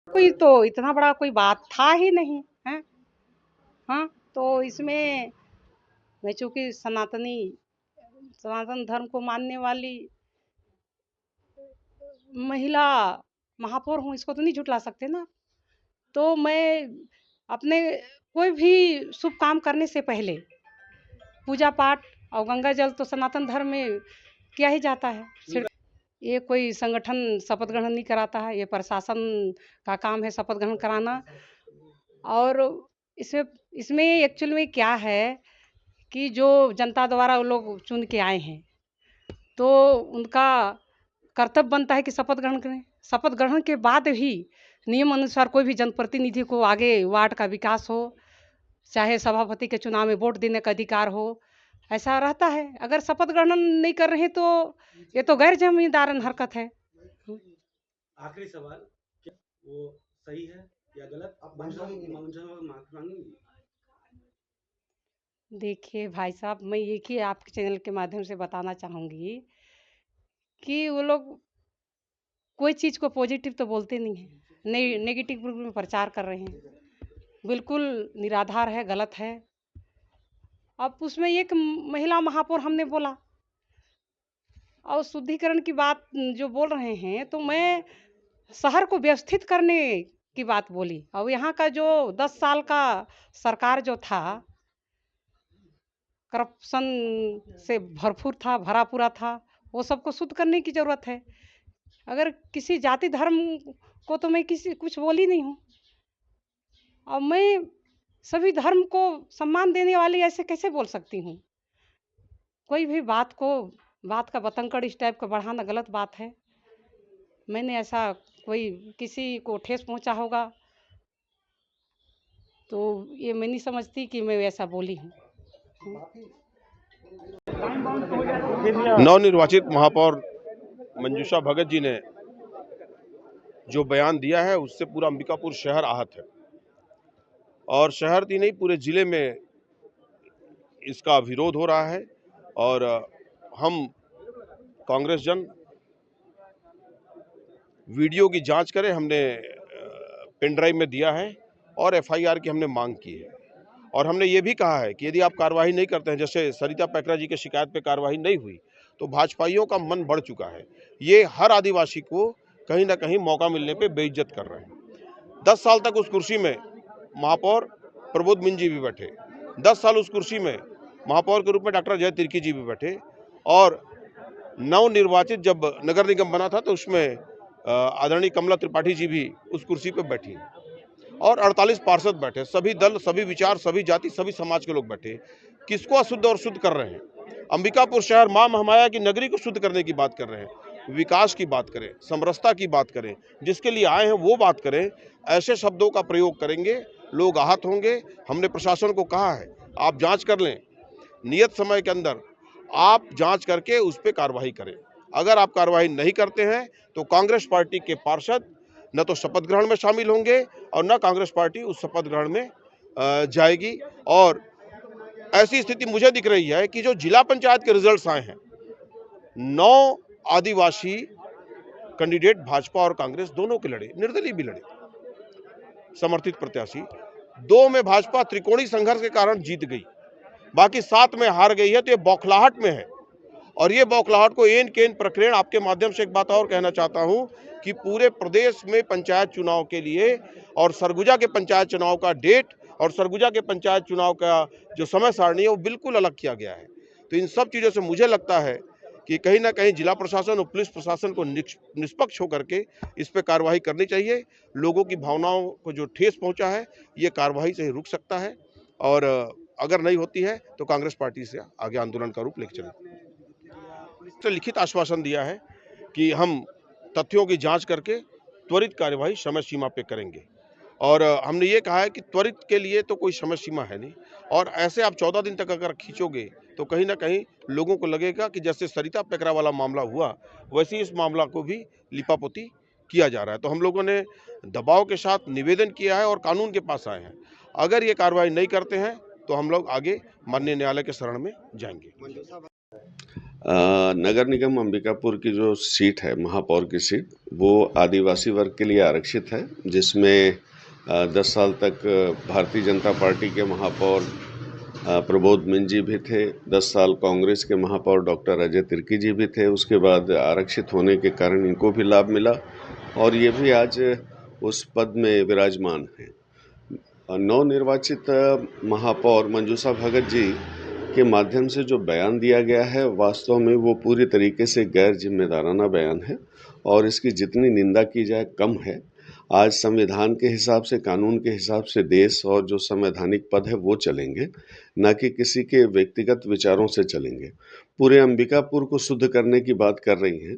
कोई तो इतना बड़ा कोई बात था ही नहीं है। हाँ, तो इसमें मैं चूंकि सनातन धर्म को मानने वाली महिला महापौर हूँ, इसको तो नहीं झुठला सकते ना। तो मैं अपने कोई भी शुभ काम करने से पहले पूजा पाठ और गंगा जल तो सनातन धर्म में किया ही जाता है। सिर्फ ये कोई संगठन शपथ ग्रहण नहीं कराता है, ये प्रशासन का काम है शपथ ग्रहण कराना। और इसमें इसमें एक्चुअल में क्या है कि जो जनता द्वारा वो लोग चुन के आए हैं, तो उनका कर्तव्य बनता है कि शपथ ग्रहण करें। शपथ ग्रहण के बाद ही नियम अनुसार कोई भी जनप्रतिनिधि को आगे वार्ड का विकास हो, चाहे सभापति के चुनाव में वोट देने का अधिकार हो, ऐसा रहता है। अगर शपथ ग्रहण नहीं कर रहे तो ये तो गैर जिम्मेदाराना हरकत है। आखिरी सवाल, क्या वो सही है या गलत? आप माफी मांगेंगे? देखिए भाई साहब, मैं एक ही आपके चैनल के माध्यम से बताना चाहूँगी कि वो लोग कोई चीज़ को पॉजिटिव तो बोलते नहीं हैं, नेगेटिव रूप में प्रचार कर रहे हैं। बिल्कुल निराधार है, गलत है। अब उसमें एक महिला महापौर हमने बोला और शुद्धिकरण की बात जो बोल रहे हैं, तो मैं शहर को व्यवस्थित करने की बात बोली। और यहाँ का जो 10 साल का सरकार जो था, करप्शन से भरपूर था, भरा पूरा था, वो सबको शुद्ध करने की ज़रूरत है। अगर किसी जाति धर्म को तो मैं किसी कुछ बोली नहीं हूँ, और मैं सभी धर्म को सम्मान देने वाली ऐसे कैसे बोल सकती हूँ? कोई भी बात का बतंगड़ इस टाइप का बढ़ाना गलत बात है। मैंने ऐसा कोई किसी को ठेस पहुंचा होगा तो ये मैं नहीं समझती कि मैं ऐसा बोली हूँ। नवनिर्वाचित महापौर मंजूषा भगत जी ने जो बयान दिया है उससे पूरा अंबिकापुर शहर आहत है, और शहर ही नहीं पूरे जिले में इसका विरोध हो रहा है। और हम कांग्रेस जन वीडियो की जांच करें, हमने पेन ड्राइव में दिया है और एफआईआर की हमने मांग की है। और हमने ये भी कहा है कि यदि आप कार्रवाई नहीं करते हैं, जैसे सरिता पैकरा जी के शिकायत पे कार्रवाई नहीं हुई, तो भाजपाइयों का मन बढ़ चुका है। ये हर आदिवासी को कहीं ना कहीं मौका मिलने पे बेइज्जत कर रहे हैं। 10 साल तक उस कुर्सी में महापौर प्रबोध मिंज जी भी बैठे, 10 साल उस कुर्सी में महापौर के रूप में डॉक्टर जय तिर्की जी भी बैठे, और नवनिर्वाचित जब नगर निगम बना था तो उसमें आदरणीय कमला त्रिपाठी जी भी उस कुर्सी पर बैठी, और 48 पार्षद बैठे, सभी दल, सभी विचार, सभी जाति, सभी समाज के लोग बैठे। किसको अशुद्ध और शुद्ध कर रहे हैं? अंबिकापुर शहर मां महामाया की नगरी को शुद्ध करने की बात कर रहे हैं, विकास की बात करें, समरसता की बात करें, जिसके लिए आए हैं वो बात करें। ऐसे शब्दों का प्रयोग करेंगे, लोग आहत होंगे। हमने प्रशासन को कहा है आप जांच कर लें, नियत समय के अंदर आप जांच करके उस पर कार्रवाई करें। अगर आप कार्रवाई नहीं करते हैं तो कांग्रेस पार्टी के पार्षद न तो शपथ ग्रहण में शामिल होंगे और न कांग्रेस पार्टी उस शपथ ग्रहण में जाएगी। और ऐसी स्थिति मुझे दिख रही है कि जो जिला पंचायत के रिजल्ट्स आए हैं, 9 आदिवासी कैंडिडेट भाजपा और कांग्रेस दोनों के लड़े, निर्दलीय भी लड़े, समर्थित प्रत्याशी। 2 में भाजपा त्रिकोणीय संघर्ष के कारण जीत गई, बाकी 7 में हार गई है। तो ये बौखलाहट में है, और ये बौखलाहट को एन केन प्रकरण। आपके माध्यम से एक बात और कहना चाहता हूं कि पूरे प्रदेश में पंचायत चुनाव के लिए और सरगुजा के पंचायत चुनाव का डेट और सरगुजा के पंचायत चुनाव का जो समय सारणी है वो बिल्कुल अलग किया गया है। तो इन सब चीज़ों से मुझे लगता है कि कहीं ना कहीं जिला प्रशासन और पुलिस प्रशासन को निष्पक्ष होकर के इस पर कार्रवाई करनी चाहिए। लोगों की भावनाओं को जो ठेस पहुंचा है ये कार्रवाई से ही रुक सकता है, और अगर नहीं होती है तो कांग्रेस पार्टी से आगे आंदोलन का रूप लेकर चलेगी। तो लिखित आश्वासन दिया है कि हम तथ्यों की जांच करके त्वरित कार्यवाही समय सीमा पे करेंगे, और हमने ये कहा है कि त्वरित के लिए तो कोई समय सीमा है नहीं, और ऐसे आप 14 दिन तक अगर खींचोगे तो कहीं ना कहीं लोगों को लगेगा कि जैसे सरिता पैकरा वाला मामला हुआ वैसे ही इस मामला को भी लिपापोती किया जा रहा है। तो हम लोगों ने दबाव के साथ निवेदन किया है और कानून के पास आए हैं। अगर ये कार्रवाई नहीं करते हैं तो हम लोग आगे माननीय न्यायालय के शरण में जाएंगे। नगर निगम अंबिकापुर की जो सीट है, महापौर की सीट, वो आदिवासी वर्ग के लिए आरक्षित है, जिसमें 10 साल तक भारतीय जनता पार्टी के महापौर प्रबोध मिंज जी भी थे, 10 साल कांग्रेस के महापौर डॉक्टर अजय तिर्की जी भी थे। उसके बाद आरक्षित होने के कारण इनको भी लाभ मिला और ये भी आज उस पद में विराजमान हैं। नवनिर्वाचित महापौर मंजूषा भगत जी के माध्यम से जो बयान दिया गया है, वास्तव में वो पूरी तरीके से गैर जिम्मेदाराना बयान है और इसकी जितनी निंदा की जाए कम है। आज संविधान के हिसाब से, कानून के हिसाब से देश और जो संवैधानिक पद है वो चलेंगे, ना कि किसी के व्यक्तिगत विचारों से चलेंगे। पूरे अंबिकापुर को शुद्ध करने की बात कर रही हैं,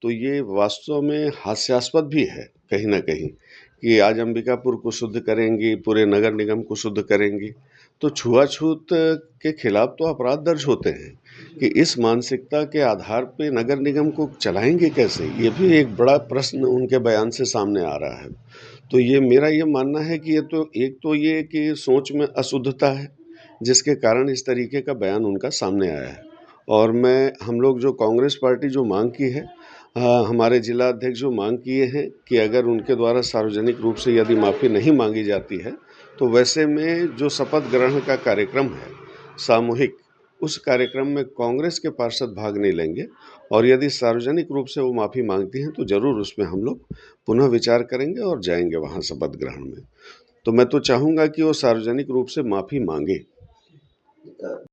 तो ये वास्तव में हास्यास्पद भी है कहीं ना कहीं कि आज अंबिकापुर को शुद्ध करेंगी, पूरे नगर निगम को शुद्ध करेंगी। तो छुआछूत के खिलाफ तो अपराध दर्ज होते हैं कि इस मानसिकता के आधार पे नगर निगम को चलाएंगे कैसे, ये भी एक बड़ा प्रश्न उनके बयान से सामने आ रहा है। तो ये मेरा ये मानना है कि एक तो ये कि सोच में अशुद्धता है, जिसके कारण इस तरीके का बयान उनका सामने आया है। और हम लोग जो कांग्रेस पार्टी जो मांग की है, हमारे जिला अध्यक्ष जो मांग किए हैं कि अगर उनके द्वारा सार्वजनिक रूप से यदि माफ़ी नहीं मांगी जाती है, तो वैसे में जो शपथ ग्रहण का कार्यक्रम है सामूहिक, उस कार्यक्रम में कांग्रेस के पार्षद भाग नहीं लेंगे और यदि सार्वजनिक रूप से वो माफ़ी मांगती हैं तो ज़रूर उसमें हम लोग पुनः विचार करेंगे और जाएंगे वहाँ शपथ ग्रहण में। तो मैं तो चाहूँगा कि वो सार्वजनिक रूप से माफ़ी मांगे।